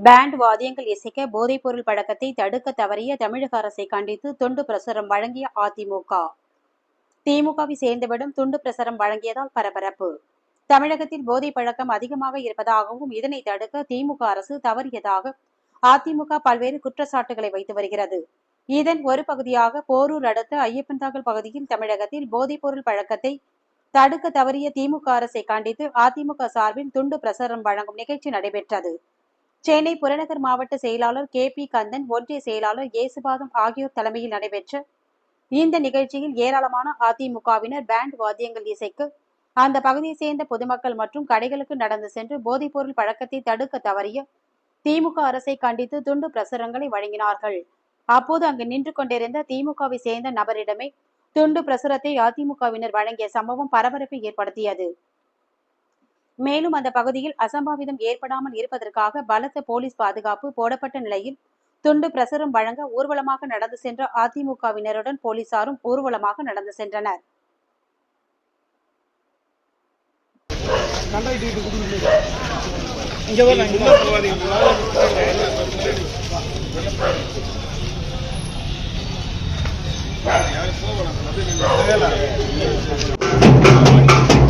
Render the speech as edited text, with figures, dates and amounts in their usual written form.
Pant வாத்தியங்கள் இசைக்க போதைப்பொருள் பழக்கத்தை தடுக்க தவறிய தமிழக அரசை கண்டித்து துண்டு பிரசுரம் வழங்கிய அதிமுக. திமுகவை சேர்ந்தவிடம் துண்டு பிரசுரம் வழங்கியதால் பரபரப்பு. தமிழகத்தில் போதை பழக்கம் அதிகமாக இருப்பதாகவும் இதனை தடுக்க திமுக அரசு தவறியதாக அதிமுக பல்வேறு குற்றச்சாட்டுகளை வைத்து வருகிறது. இதன் ஒரு பகுதியாக போரூர் அடுத்த ஐயப்பன்தாங்கல் பகுதியில் தமிழகத்தில் போதைப்பொருள் பழக்கத்தை தடுக்க தவறிய திமுக அரசை கண்டித்து அதிமுக சார்பில் துண்டு பிரசுரம் வழங்கும் நிகழ்ச்சி நடைபெற்றது. சென்னை புறநகர் மாவட்ட செயலாளர் KP கந்தன், ஒன்றிய செயலாளர் ஏசுபாதம் ஆகியோர் தலைமையில் நடைபெற்ற இந்த நிகழ்ச்சியில் ஏராளமான அதிமுகவினர் பேண்ட் வாத்தியங்கள் இசைக்கு அந்த பகுதியை சேர்ந்த பொதுமக்கள் மற்றும் கடைகளுக்கு நடந்து சென்று போதைப்பொருள் பழக்கத்தை தடுக்க தவறிய திமுக அரசை கண்டித்து துண்டு பிரசுரங்களை வழங்கினார்கள். அப்போது அங்கு நின்று கொண்டிருந்த திமுகவை சேர்ந்த நபரிடமே துண்டு பிரசுரத்தை அதிமுகவினர் வழங்கிய சம்பவம் பரபரப்பை ஏற்படுத்தியது. மேலும் அந்த பகுதியில் அசம்பாவிதம் ஏற்படாமல் இருப்பதற்காக பலத்த போலீஸ் பாதுகாப்பு போடப்பட்ட நிலையில் துண்டு பிரசுரம் வழங்க ஊர்வலமாக நடந்து சென்ற அதிமுகவினருடன் போலீசாரும் ஊர்வலமாக நடந்து சென்றனர். யாரும்